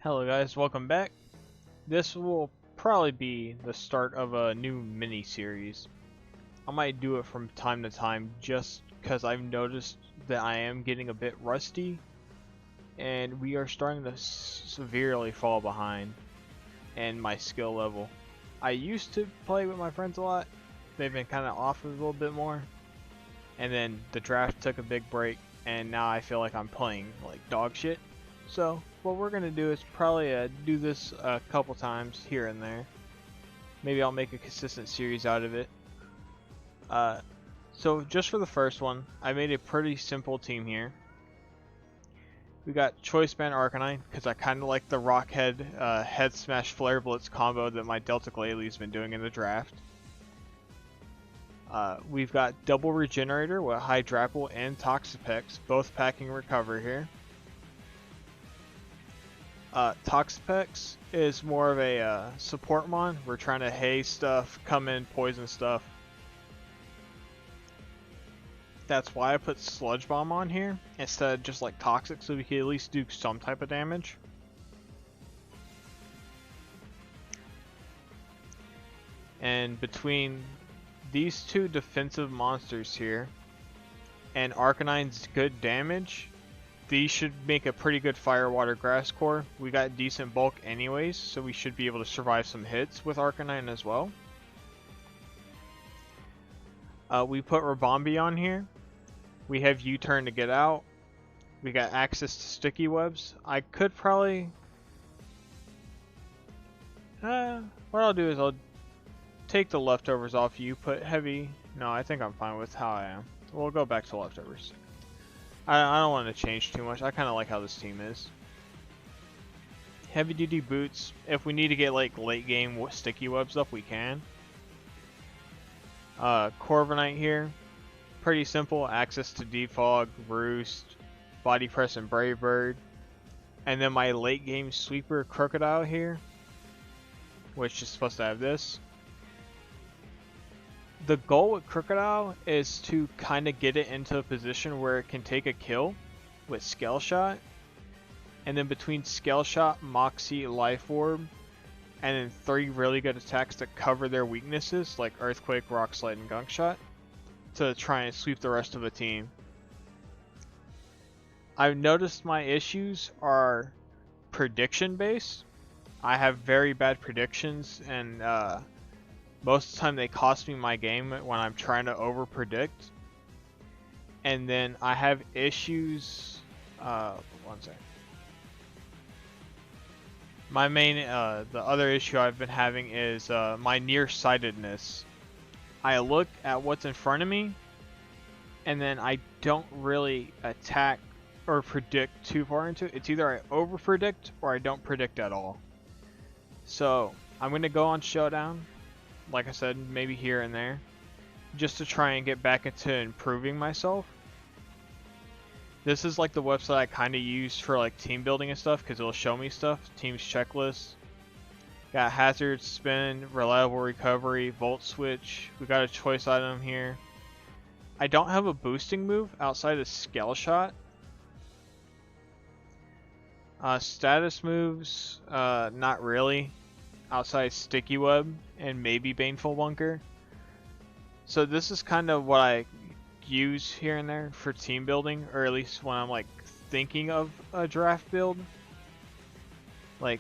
Hello guys, welcome back. This will probably be the start of a new mini series. I might do it from time to time just because I've noticed that I am getting a bit rusty and we are starting to severely fall behind in my skill level. I used to play with my friends a lot. They've been kind of off a little bit more, and then the draft took a big break and now I feel like I'm playing like dog shit. So what we're gonna do is probably do this a couple times here and there. Maybe I'll make a consistent series out of it. So just for the first one, I made a pretty simple team here. We got Choice Band Arcanine because I kind of like the Rockhead Head Smash Flare Blitz combo that my Delta Glalie been doing in the draft. We've got Double Regenerator with Hydrapple and Toxapex, both packing Recover here. Toxapex is more of a support mon. We're trying to haze stuff, come in, poison stuff. That's why I put Sludge Bomb on here instead of just like Toxic, so we can at least do some type of damage. And between these two defensive monsters here and Arcanine's good damage, these should make a pretty good Fire, Water, Grass core. We got decent bulk anyways, so we should be able to survive some hits with Arcanine as well. We put Rabombi on here. We have U-turn to get out. We got access to sticky webs. I could probably... what I'll do is I'll take the leftovers off you, put heavy... No, I think I'm fine with how I am. We'll go back to leftovers. I don't want to change too much. I kind of like how this team is. Heavy duty boots. If we need to get like late game sticky webs up, we can. Corviknight here. Pretty simple. Access to Defog, Roost, Body Press, and Brave Bird. And then my late game sweeper Crocodile here, which is supposed to have this. The goal with Crocodile is to kind of get it into a position where it can take a kill with Scale Shot. And then between Scale Shot, Moxie, Life Orb, and then 3 really good attacks to cover their weaknesses like Earthquake, Rock Slide, and Gunk Shot to try and sweep the rest of the team. I've noticed my issues are prediction based. I have very bad predictions, and most of the time they cost me my game when I'm trying to over predict. And then I have issues, one second. My main, the other issue I've been having is my nearsightedness. I look at what's in front of me, and then I don't really attack or predict too far into it. It's either I over predict or I don't predict at all. So I'm going to go on Showdown. Like I said, maybe here and there, just to try and get back into improving myself. This is like the website I kind of use for like team building and stuff, because it'll show me stuff. Teams checklist. Got hazard, spin, reliable recovery, volt switch. We got a choice item here. I don't have a boosting move outside of Scale Shot. Status moves, not really. Outside Sticky Web and maybe Baneful Bunker. So this is kind of what I use here and there for team building, or at least when I'm like thinking of a draft build. Like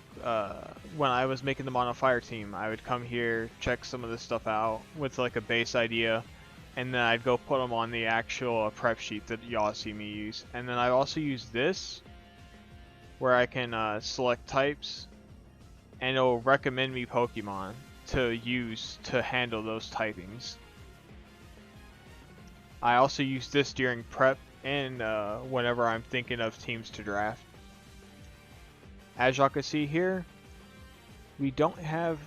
when I was making the Mono Fire team, I would come here, check some of this stuff out with like a base idea, and then I'd go put them on the actual prep sheet that y'all see me use. And then I also use this where I can select types, and it'll recommend me Pokemon to use to handle those typings. I also use this during prep and whenever I'm thinking of teams to draft. As y'all can see here, we don't have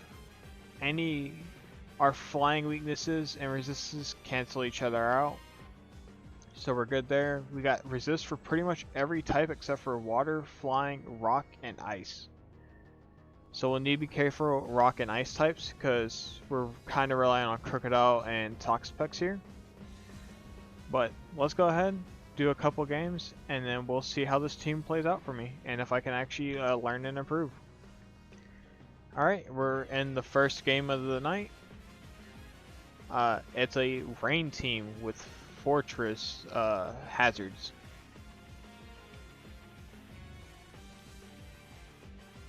any... Our flying weaknesses and resistances cancel each other out, so we're good there. We got resist for pretty much every type except for water, flying, rock, and ice. So we'll need to be careful with rock and ice types because we're kind of relying on Crocodile and Toxapex here. But let's go ahead, do a couple games, and then we'll see how this team plays out for me, and if I can actually learn and improve. Alright, we're in the first game of the night. It's a rain team with fortress hazards.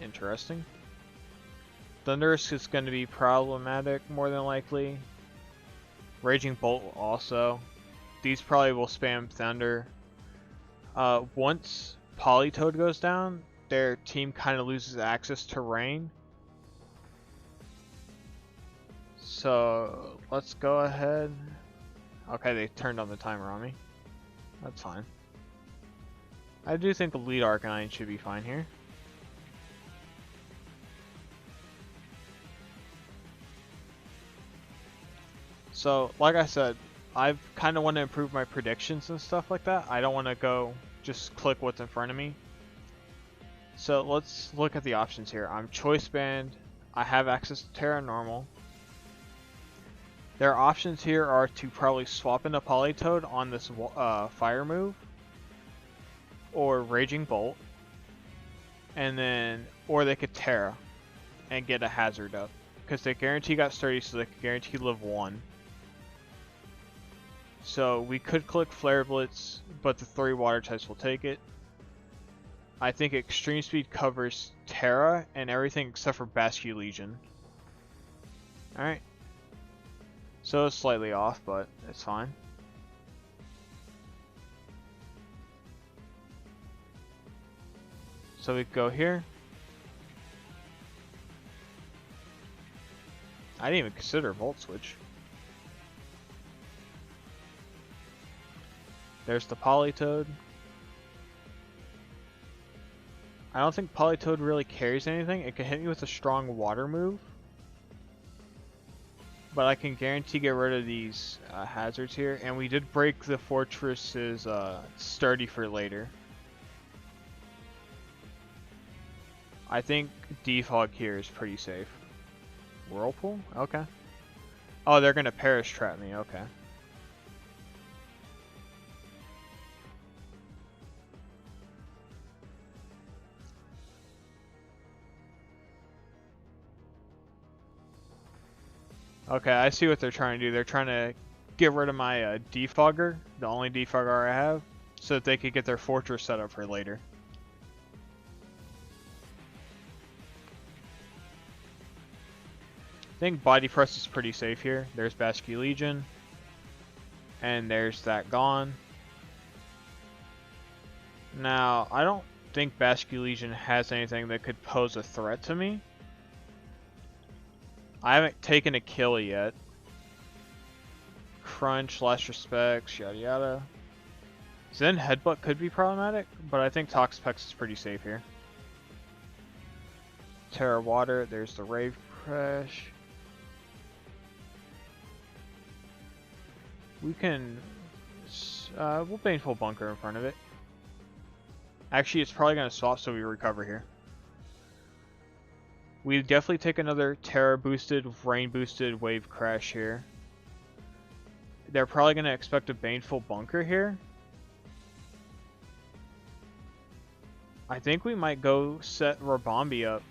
Interesting. Thunderous is going to be problematic more than likely. Raging Bolt also. These probably will spam Thunder. Once Politoed goes down, their team kind of loses access to rain. So let's go ahead. Okay, they turned on the timer on me. That's fine. I do think the lead Arcanine should be fine here. So, like I said, I kind of want to improve my predictions and stuff like that. I don't want to go just click what's in front of me. So let's look at the options here. I'm Choice Band. I have access to Terra Normal. Their options here are to probably swap into Politoed on this fire move, or Raging Bolt, and then, or they could Terra and get a hazard up, because they guarantee got sturdy, so they could guarantee live 1. So we could click Flare Blitz, but the 3 water types will take it. I think Extreme Speed covers Terra and everything except for Basculegion. Alright. So it's slightly off, but it's fine. So we go here. I didn't even consider Volt Switch. There's the Politoed. I don't think Politoed really carries anything. It can hit me with a strong water move. But I can guarantee get rid of these hazards here. And we did break the fortress's sturdy for later. I think Defog here is pretty safe. Whirlpool? Okay. Oh, they're going to Perish Trap me. Okay. Okay, I see what they're trying to do. They're trying to get rid of my defogger, the only defogger I have, so that they could get their fortress set up for later. I think Body Press is pretty safe here. There's Basculegion. And there's that gone. Now, I don't think Basculegion has anything that could pose a threat to me. I haven't taken a kill yet. Crunch, Last Respects, yada yada. Zen Headbutt could be problematic, but I think Toxapex is pretty safe here. Terra Water, there's the Rave Crash. We can... we'll Baneful Bunker in front of it. Actually, it's probably going to swap so we recover here. We definitely take another Terra boosted, Rain boosted Wave Crash here. They're probably going to expect a Baneful Bunker here. I think we might go set Rabombi up.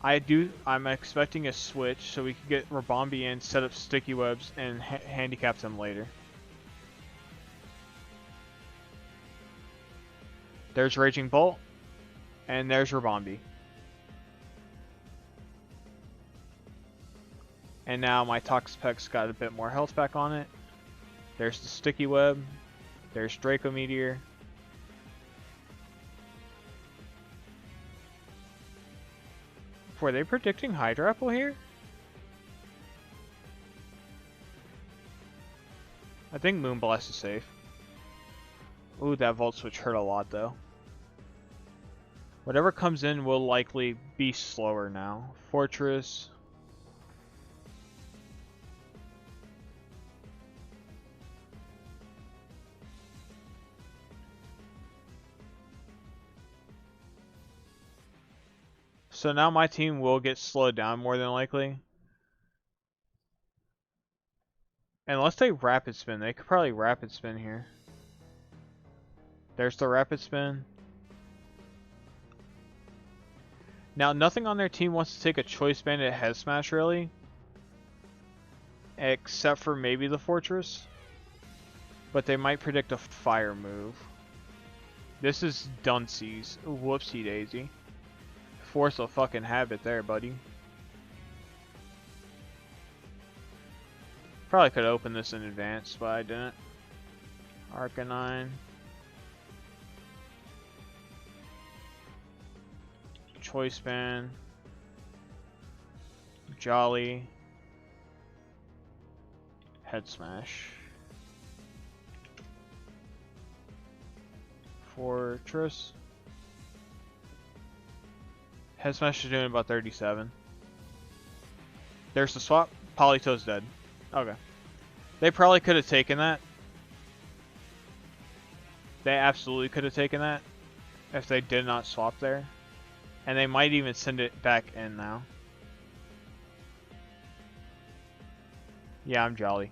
I'm expecting a switch so we can get Rabombi in, set up Sticky Webs, and handicap them later. There's Raging Bolt, and there's Rabombi. And now my Toxapex got a bit more health back on it. There's the Sticky Web. There's Draco Meteor. Were they predicting Hydro Apple here? I think Moonblast is safe. Ooh, that Volt Switch hurt a lot though. Whatever comes in will likely be slower now. Fortress. So now my team will get slowed down more than likely. Unless they rapid spin. They could probably rapid spin here. There's the rapid spin. Now, nothing on their team wants to take a Choice Bandit head smash, really. Except for maybe the Fortress. But they might predict a fire move. This is Dunce's. Whoopsie daisy. Force a fucking habit there, buddy. Probably could have opened this in advance, but I didn't. Arcanine. Choice Band. Jolly. Head Smash. Fortress. Head Smash is doing about 37. There's the swap. Polito's dead. Okay. They probably could have taken that. They absolutely could have taken that if they did not swap there. And they might even send it back in now. Yeah, I'm Jolly.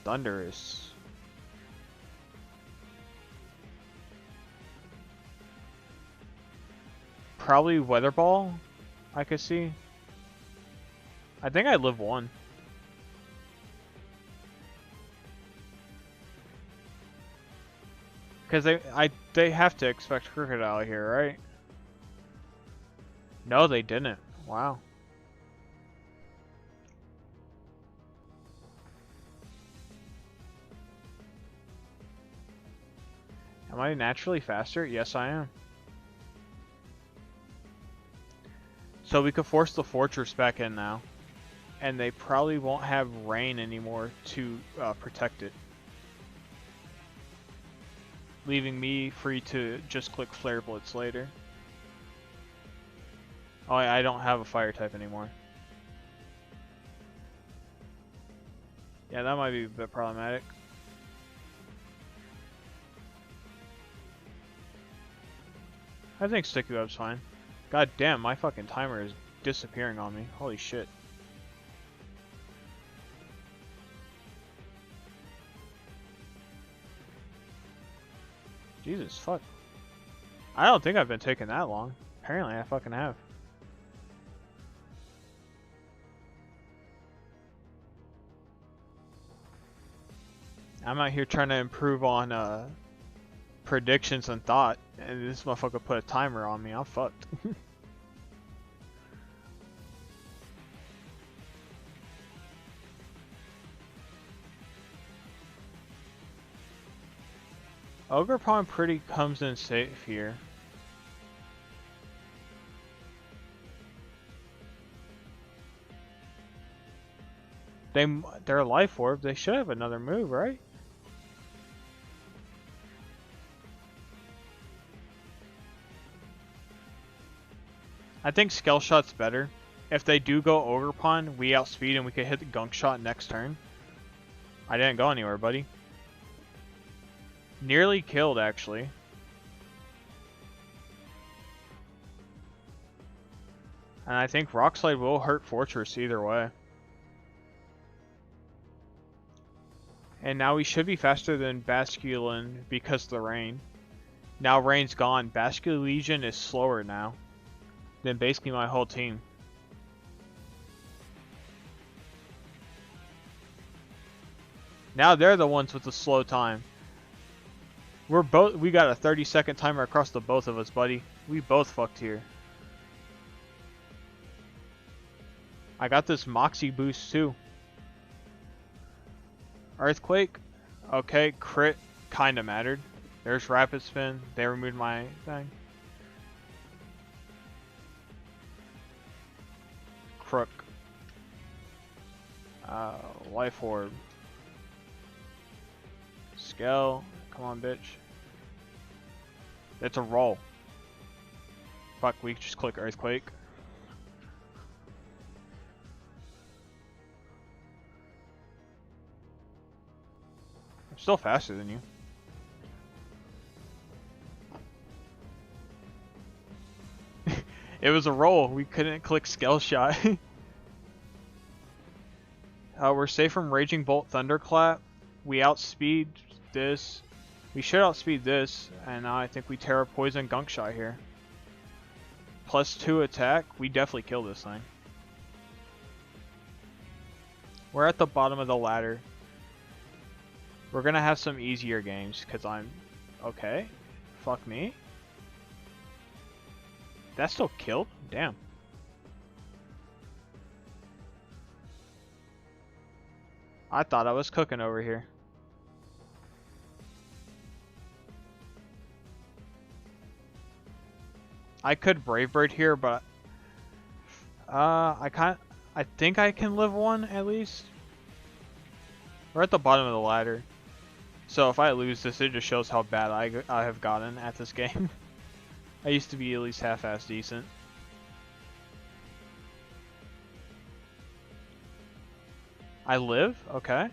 Thunderous. Probably Weather Ball, I could see. I think I live one. Because they have to expect Crocodile here, right? No, they didn't. Wow. Am I naturally faster? Yes, I am. So we could force the Fortress back in now. And they probably won't have rain anymore to protect it. Leaving me free to just click Flare Blitz later. Oh, I don't have a fire type anymore. Yeah, that might be a bit problematic. I think Sticky Web's fine. God damn, my fucking timer is disappearing on me. Holy shit. Jesus, fuck. I don't think I've been taking that long. Apparently I fucking have. I'm out here trying to improve on predictions and thought, and this motherfucker put a timer on me. I'm fucked. Ogerpon pretty comes in safe here. They're Life Orb. They should have another move, right? I think Scale Shot's better. If they do go Ogerpon, we outspeed and we could hit the Gunk Shot next turn. I didn't go anywhere, buddy. Nearly killed, actually. And I think Rock Slide will hurt Fortress either way. And now we should be faster than Basculin because of the rain. Now rain's gone. Basculin Legion is slower now than basically my whole team. Now they're the ones with the slow time. We got a 30-second timer across the both of us, buddy. We both fucked here. I got this Moxie boost too. Earthquake. Okay, crit kinda mattered. There's Rapid Spin. They removed my thing. Crook. Life Orb. Scale. Come on, bitch. It's a roll. Fuck, we just click Earthquake. I'm still faster than you. It was a roll. We couldn't click Scale Shot. We're safe from Raging Bolt Thunderclap. We outspeed this. We should outspeed this, and now I think we Terra Poison Gunk Shot here. +2 attack. We definitely kill this thing. We're at the bottom of the ladder. We're gonna have some easier games because I'm okay. Fuck me. That still killed? Damn. I thought I was cooking over here. I could Brave Bird here, but I think I can live one at least. We're at the bottom of the ladder, so if I lose this, it just shows how bad I have gotten at this game. I used to be at least half-ass decent. I live? Okay.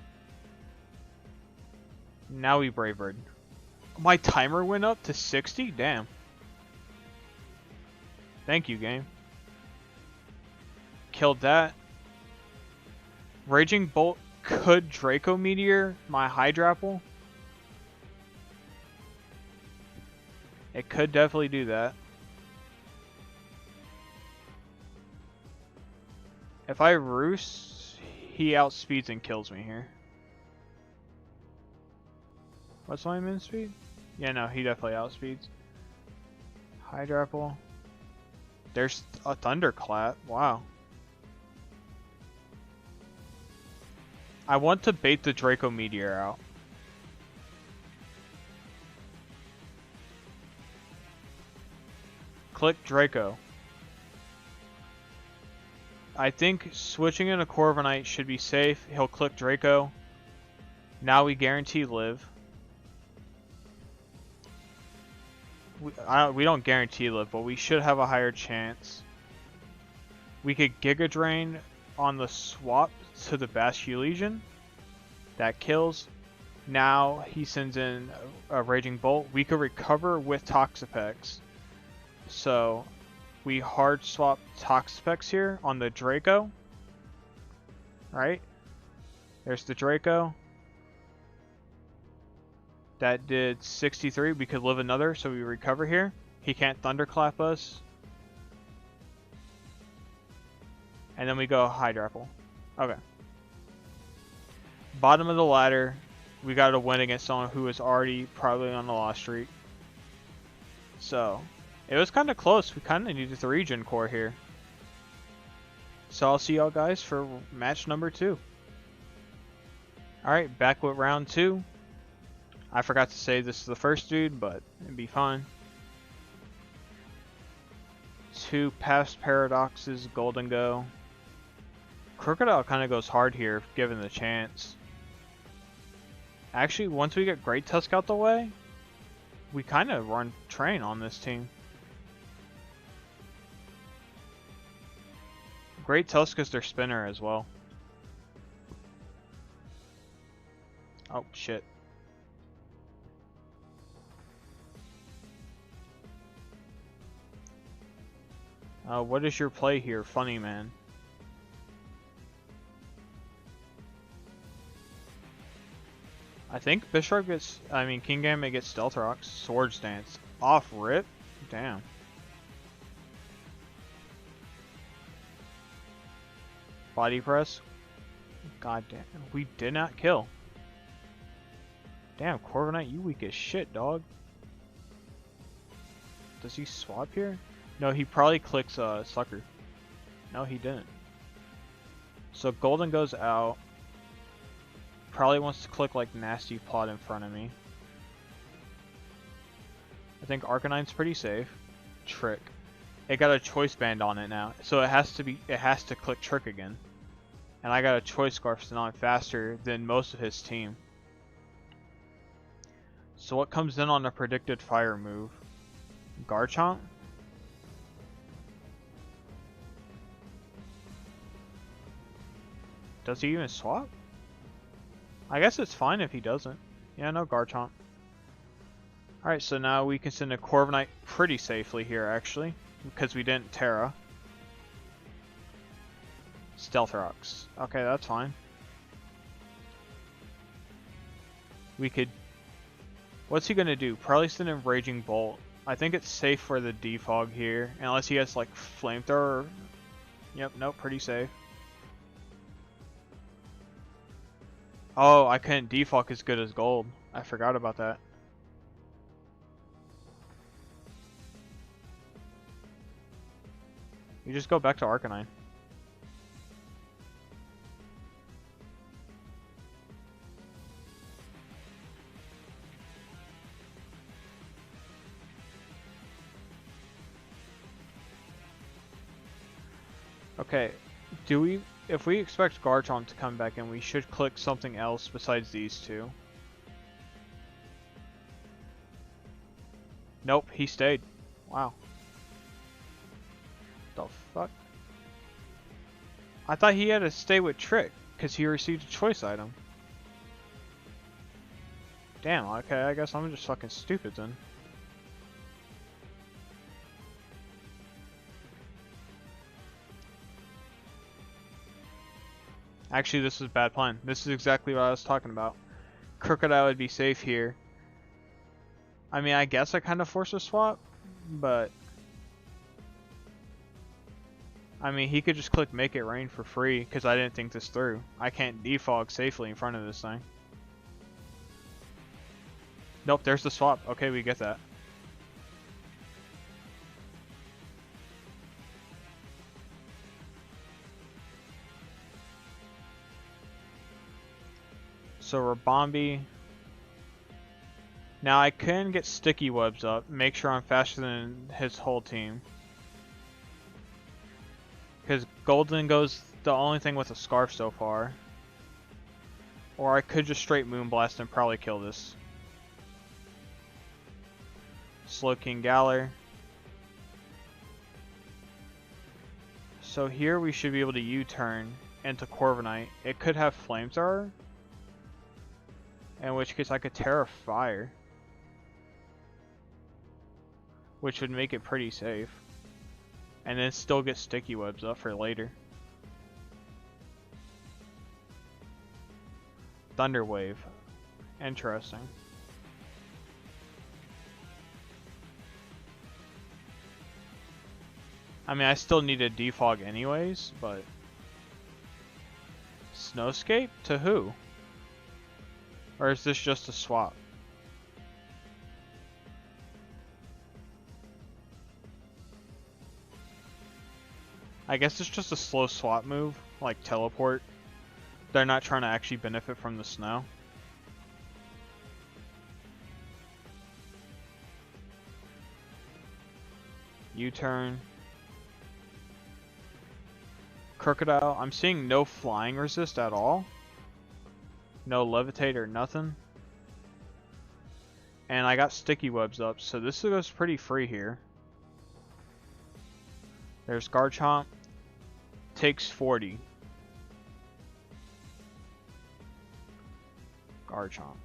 Now we Brave Bird. My timer went up to 60? Damn. Thank you, game. Killed that. Raging Bolt could Draco Meteor my Hydrapple. It could definitely do that. If I Roost, he outspeeds and kills me here. What's my min speed? Yeah, no, he definitely outspeeds. Hydrapple. There's a Thunderclap. Wow. I want to bait the Draco Meteor out. Click Draco. I think switching in a Corviknight should be safe. He'll click Draco. Now we guarantee live. We don't guarantee live, but we should have a higher chance. We could Giga Drain on the swap to the Basculegion. That kills. Now he sends in a Raging Bolt. We could recover with Toxapex. So we hard swap Toxapex here on the Draco. Right? There's the Draco. That did 63. We could live another, so we recover here. He can't Thunderclap us. And then we go Hydrapple. Okay. Bottom of the ladder. We got to win against someone who is already probably on the loss streak. So, it was kind of close. We kind of needed the regen core here. So I'll see y'all guys for match number 2. Alright, back with round 2. I forgot to say this is the first dude, but it'd be fine. 2 Past Paradoxes, Golden Go. Crocodile kind of goes hard here, if given the chance. Actually, once we get Great Tusk out the way, we kind of run train on this team. Great Tusk is their spinner as well. Oh, shit. What is your play here, funny man? I think Bisharp gets, King Gambit gets Stealth Rocks, Swords Dance, off rip? Damn. Body Press? God damn, we did not kill. Damn, Corviknight, you weak as shit, dog. Does he swap here? No, he probably clicks Sucker. No, he didn't. So Golden goes out. Probably wants to click like Nasty Plot in front of me. I think Arcanine's pretty safe. Trick. It got a Choice Band on it now, so it has to click Trick again. And I got a Choice Scarf, so now I'm faster than most of his team. So what comes in on a predicted fire move? Garchomp? Does he even swap? I guess it's fine if he doesn't. Yeah, no Garchomp. Alright, so now we can send a Corviknight pretty safely here, actually. Because we didn't Terra. Stealth Rocks. Okay, that's fine. We could... What's he gonna do? Probably send in Raging Bolt. I think it's safe for the defog here. Unless he has like Flamethrower. Yep, nope, pretty safe. Oh, I couldn't defog as good as gold. I forgot about that. You just go back to Arcanine. Okay, if we expect Garchomp to come back in, we should click something else besides these two. Nope, he stayed. Wow. The fuck? I thought he had to stay with Trick, because he received a choice item. Damn, okay, I guess I'm just fucking stupid then. Actually, this is a bad plan. This is exactly what I was talking about. Crocodile would be safe here. I mean, I guess I kind of forced a swap, but... I mean, he could just click Make It Rain for free, because I didn't think this through. I can't defog safely in front of this thing. Nope, there's the swap. Okay, we get that. So Rabombi. Now I can get Sticky Webs up, make sure I'm faster than his whole team. Because Golden goes the only thing with a Scarf so far. Or I could just straight Moonblast and probably kill this. Slowking Galar. So here we should be able to U-turn into Corviknight. It could have Flamethrower. In which case I could Terra Fire. Which would make it pretty safe. And then still get Sticky Webs up for later. Thunder Wave. Interesting. I mean, I still need a defog anyways, but... Snowscape? To who? Or is this just a swap? I guess it's just a slow swap move, like teleport. They're not trying to actually benefit from the snow. U-turn. Crocodile. I'm seeing no flying resist at all. No levitate or nothing. And I got Sticky Webs up, so this goes pretty free here. There's Garchomp. Takes 40. Garchomp.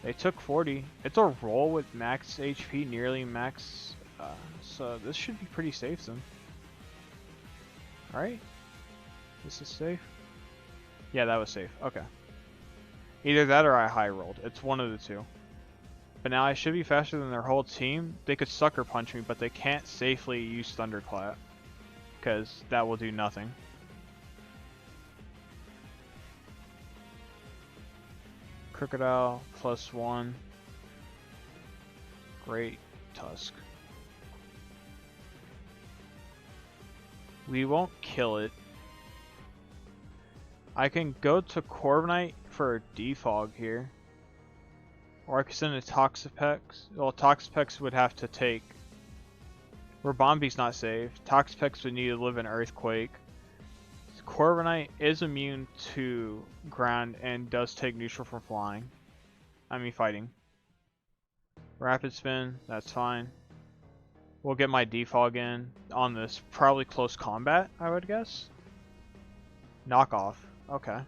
They took 40. It's a roll with max HP, nearly max. So this should be pretty safe then. Alright. This is safe. Yeah, that was safe. Okay. Either that or I high rolled. It's one of the two. But now I should be faster than their whole team. They could Sucker Punch me, but they can't safely use Thunderclap. Because that will do nothing. Crocodile +1. Great Tusk. We won't kill it. I can go to Corviknight for a defog here. Or I could send a Toxapex. Well, Toxapex would have to take... Rabombi's not safe. Toxapex would need to live in Earthquake. Corviknight is immune to ground and does take neutral from flying. I mean fighting. Rapid Spin, that's fine. We'll get my defog in on this. Probably close combat, I would guess. Knockoff. Okay.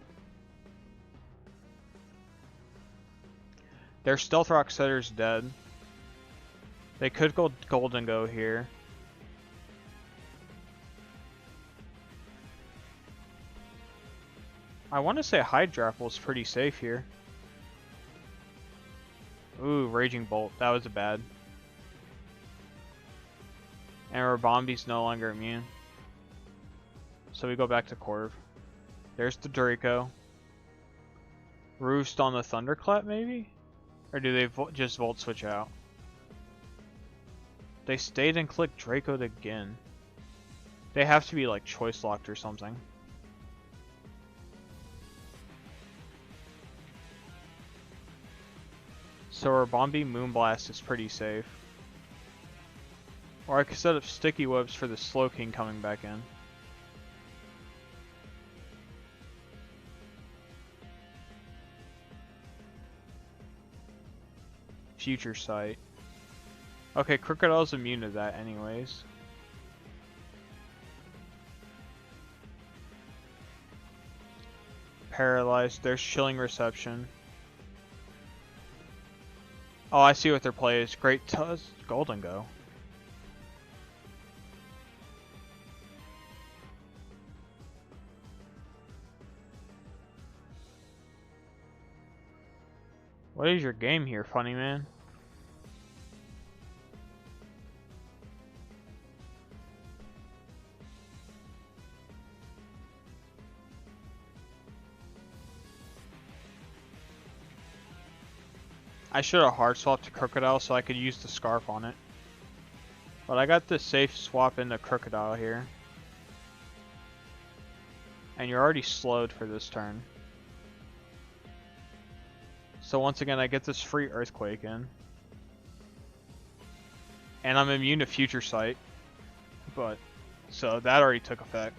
Their Stealth Rock Setter's dead. They could go Golden Go here. I want to say Hydrapple is pretty safe here. Ooh, Raging Bolt. That was a bad. And Rabombi's no longer immune. So we go back to Corv. There's the Draco. Roost on the Thunderclap, maybe? Or do they just Volt Switch out? They stayed and clicked Draco'd again. They have to be like choice locked or something. So Rabombi Moonblast is pretty safe. Or I could set up Sticky Webs for the Slowking coming back in. Future Sight. Okay, Crocodile's immune to that anyways. Paralyzed. There's Chilling Reception. Oh, I see what their play is. Great Golden Go. What is your game here, funny man? I should have hard swapped to Crocodile so I could use the Scarf on it. But I got the safe swap into Crocodile here. And you're already slowed for this turn. So once again, I get this free Earthquake in. And I'm immune to Future Sight. But, so that already took effect.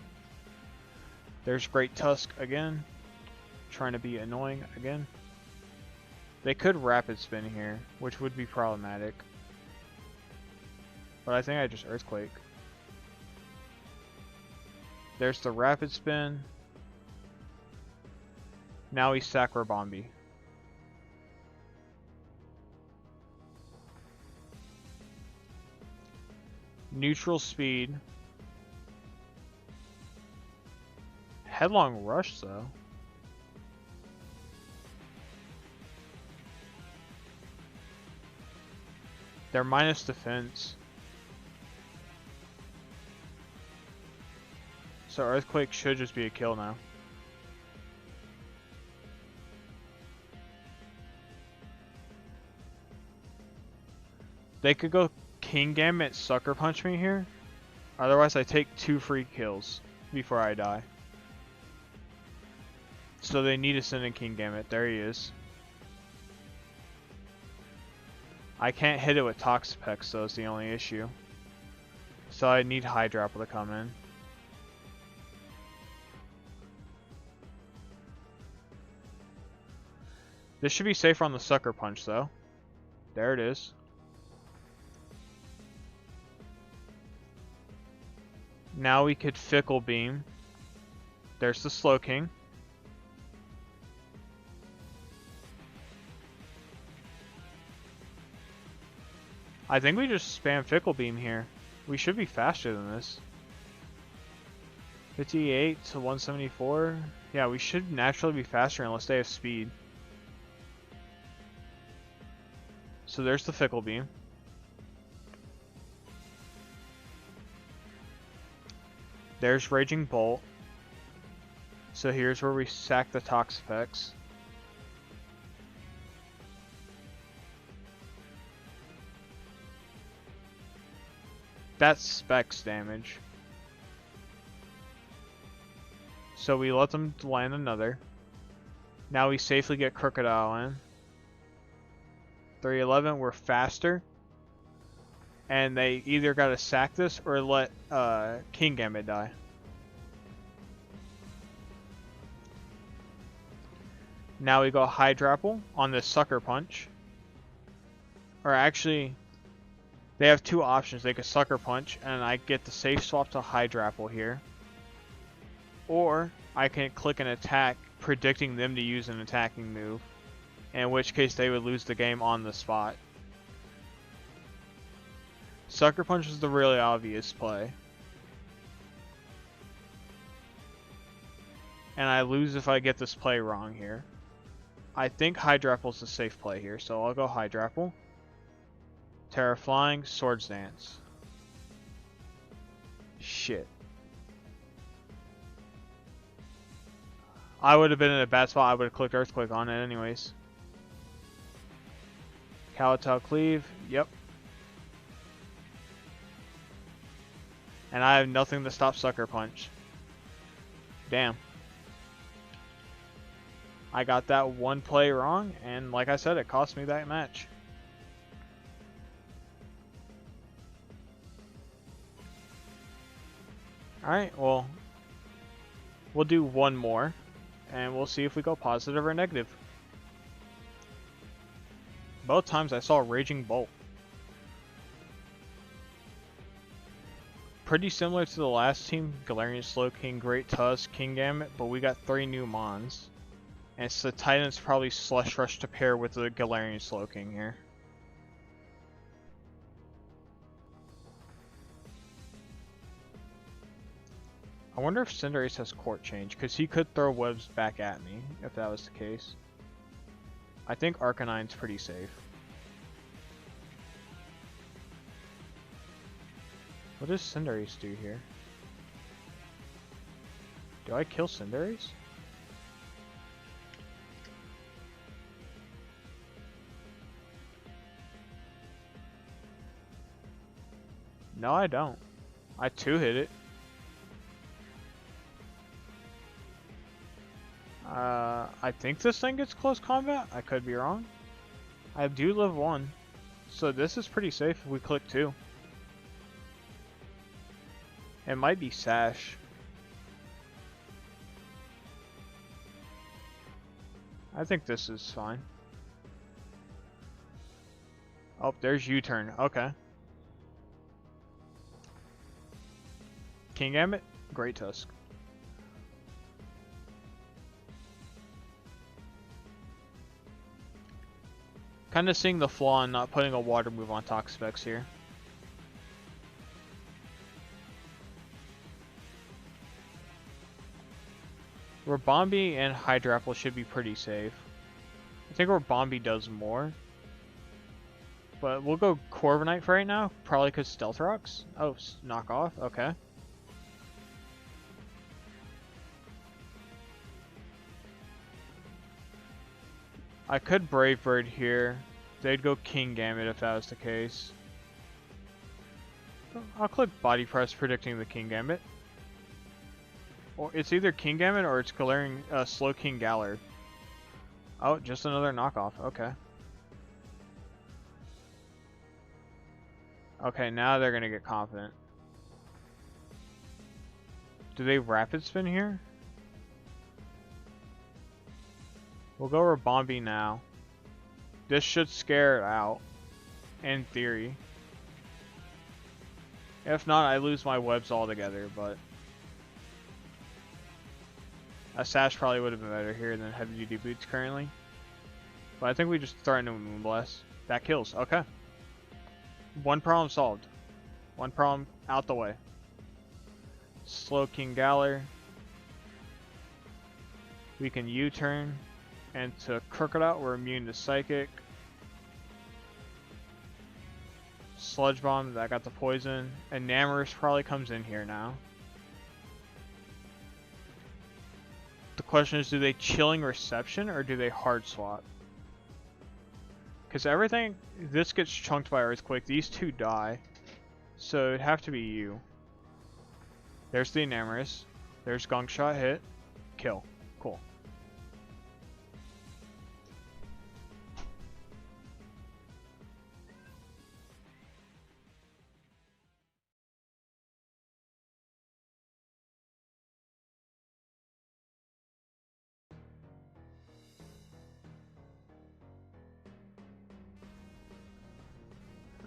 There's Great Tusk again. Trying to be annoying again. They could Rapid Spin here, which would be problematic. But I think I just Earthquake. There's the Rapid Spin. Now we sack Rabombi. Neutral Speed. Headlong Rush though. They're minus defense. So Earthquake should just be a kill now. They could go King Gambit, Sucker Punch me here. Otherwise I take 2 free kills before I die. So they need to send in King Gambit. There he is. I can't hit it with Toxapex though, is the only issue. So I need Hydrapple to come in. This should be safer on the Sucker Punch though. There it is. Now we could Fickle Beam. There's the Slowking. I think we just spam Fickle Beam here. We should be faster than this. 58 to 174. Yeah, we should naturally be faster unless they have speed. So there's the Fickle Beam. There's Raging Bolt. So here's where we sack the Toxapex. That's Specs damage. So we let them land another. Now we safely get Crocodile in. 311, we're faster. And they either gotta sack this or let King Gambit die. Now we go Hydrapple on this Sucker Punch. Or actually, they have 2 options. They could Sucker Punch and I get the safe swap to Hydrapple here. Or I can click an attack predicting them to use an attacking move. In which case they would lose the game on the spot. Sucker Punch is the really obvious play. and I lose if I get this play wrong here. I think Hydrapple's a safe play here, so I'll go Hydrapple. Terra Flying, Swords Dance. Shit. I would have been in a bad spot. I would have clicked Earthquake on it anyways. Kowtow Cleave, yep. And I have nothing to stop Sucker Punch. Damn. I got that one play wrong, and like I said, it cost me that match. Alright, well, we'll do one more, and we'll see if we go positive or negative. Both times I saw Raging Bolt. Pretty similar to the last team, Galarian Slowking, Great Tusk, Kingambit, but we got 3 new Mons. And it's the Titan's probably Slush Rush to pair with the Galarian Slowking here. I wonder if Cinderace has Court Change, because he could throw webs back at me, if that was the case. I think Arcanine's pretty safe. What does Cinderace do here? Do I kill Cinderace? No, I don't. I 2-hit it. I think this thing gets close combat. I could be wrong. I do live 1. So this is pretty safe if we click 2. It might be Sash. I think this is fine. Oh, there's U-turn. Okay. Kingambit, Great Tusk. Kind of seeing the flaw in not putting a water move on Toxapex here. Rabombi and Hydrapple should be pretty safe. I think Rabombi does more. But we'll go Corviknight for right now. Probably because Stealth Rocks. Oh, knock off. Okay. I could Brave Bird here. They'd go Kingambit if that was the case. I'll click Body Press predicting the Kingambit. Or it's either Kingambit or it's Galarian Slowking Galar. Oh, just another knockoff. Okay. Okay, now they're gonna get confident. Do they Rapid Spin here? We'll go Rabombi now. This should scare it out. In theory. If not, I lose my webs altogether, but... A Sash probably would have been better here than Heavy Duty Boots currently. But I think we just throw into a Moonblast. That kills. Okay. One problem solved. One problem out the way. Slowking Galar. We can U-turn. And to Crocodile, we're immune to Psychic. Sludge Bomb, that got the poison. And Namorous probably comes in here now. The question is, do they Chilling Reception or do they Hard Swap? Because everything, this gets chunked by Earthquake. These two die. So it'd have to be you. There's the Namorous. There's Gunk Shot hit. Kill. Cool.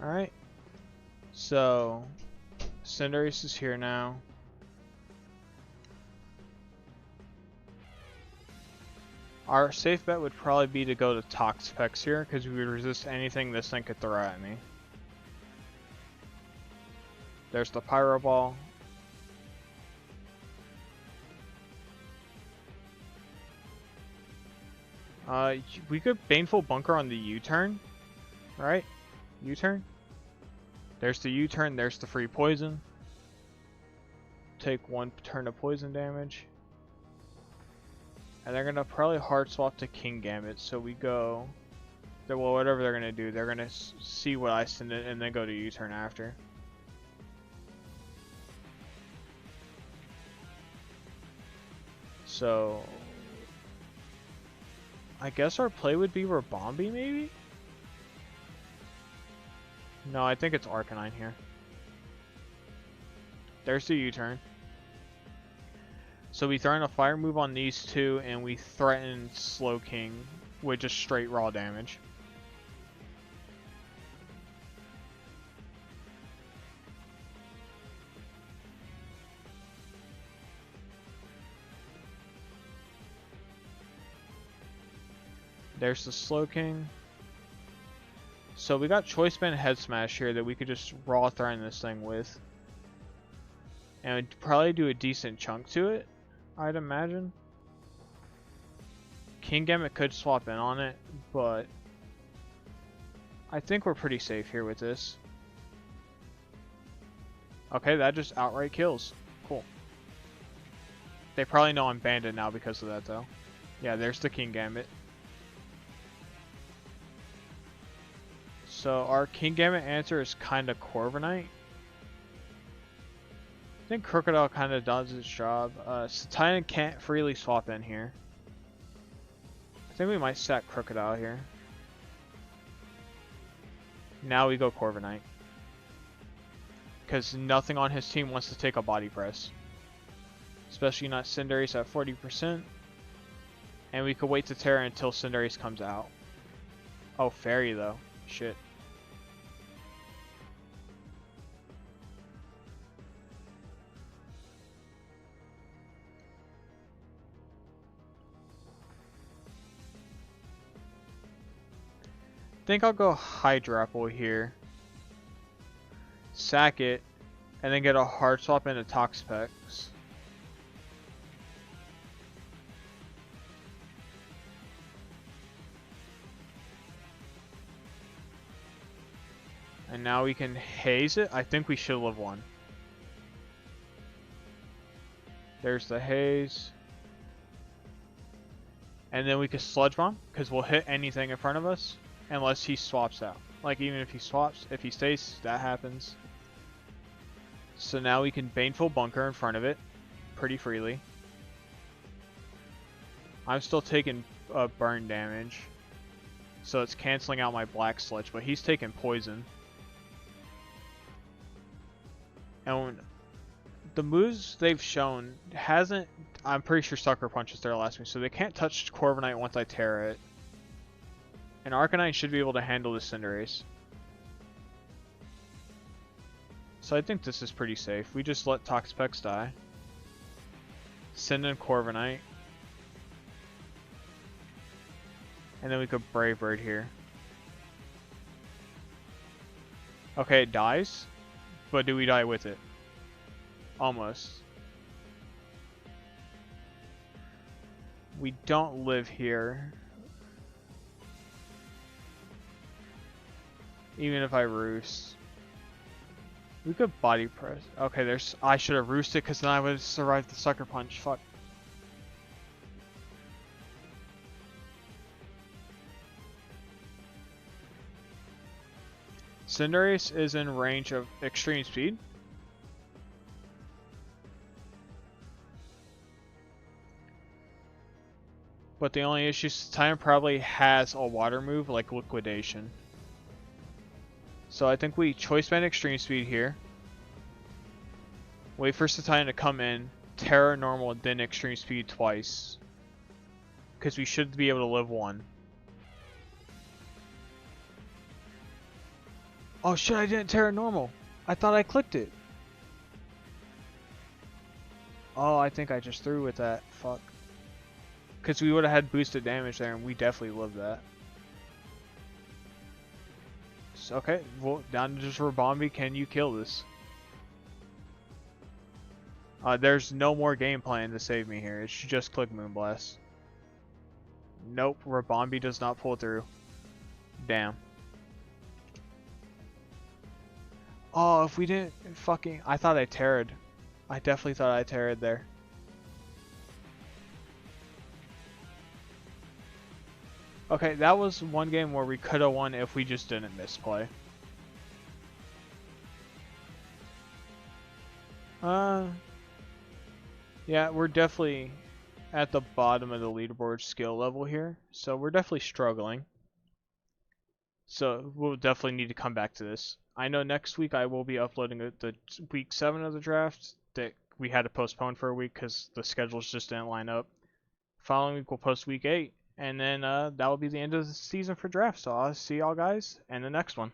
Alright. So, Cinderace is here now. Our safe bet would probably be to go to Toxapex here, because we would resist anything this thing could throw at me. There's the Pyro Ball. We could Baneful Bunker on the U-turn, right? U-turn? There's the U-turn, there's the free poison. Take 1 turn of poison damage. And they're gonna probably hard swap to King Gambit, so we go... Well, whatever they're gonna do, they're gonna see what I send it and then go to U-turn after. So... I guess our play would be Rabombi, maybe? No, I think it's Arcanine here. There's the U-turn. So we throw in a fire move on these two, and we threaten Slowking with just straight raw damage. There's the Slowking. So we got Choice Band Head Smash here that we could just raw threaten this thing with. And we'd probably do a decent chunk to it, I'd imagine. King Gambit could swap in on it, but I think we're pretty safe here with this. Okay, that just outright kills. Cool. They probably know I'm banded now because of that, though. Yeah, there's the King Gambit. So our King Gambit answer is kind of Corviknight. I think Crocodile kind of does its job. Satian can't freely swap in here. I think we might sack Crocodile here. Now we go Corviknight. Because nothing on his team wants to take a body press. Especially not Cinderace at 40%. And we could wait to Terra until Cinderace comes out. Oh, Fairy though. Shit. I think I'll go Hydrapple here. Sack it. And then get a hard swap into Toxapex. And now we can haze it. I think we should live 1. There's the haze. And then we can Sludge Bomb, because we'll hit anything in front of us. Unless he swaps out. Like, even if he swaps, if he stays, that happens. So now we can Baneful Bunker in front of it. Pretty freely. I'm still taking burn damage. So it's canceling out my Black Sludge, but he's taking poison. And the moves they've shown hasn't... I'm pretty sure Sucker Punch is their last move, so they can't touch Corviknight once I Terra it. And Arcanine should be able to handle the Cinderace. So I think this is pretty safe. We just let Toxapex die. Send in Corviknight. And then we could Brave Bird here. Okay, it dies. But do we die with it? Almost. We don't live here. Even if I roost. We could body press. Okay, there's... I should have roosted because then I would have survived the Sucker Punch. Fuck. Cinderace is in range of extreme speed. But the only issue is Titan probably has a water move like Liquidation. So I think we Choice Band Extreme Speed here. Wait for Satian to come in. Terra Normal, then Extreme Speed twice. Because we should be able to live 1. Oh shit, I didn't Terra Normal. I thought I clicked it. Oh, I think I just threw with that. Fuck. Because we would have had boosted damage there and we definitely lived that. Okay, well, down to just Rabombi. Can you kill this? There's no more game plan to save me here. It should just click Moonblast. Nope, Rabombi does not pull through. Damn. Oh, if we didn't fucking... I thought I terrored. I definitely thought I terrored there. Okay, that was one game where we could have won if we just didn't misplay. Yeah, we're definitely at the bottom of the leaderboard skill level here, so we're definitely struggling. So we'll definitely need to come back to this. I know next week I will be uploading the week 7 of the draft that we had to postpone for a week because the schedules just didn't line up. Following week we'll post week 8, and then that will be the end of the season for draft. So I'll see y'all guys in the next one.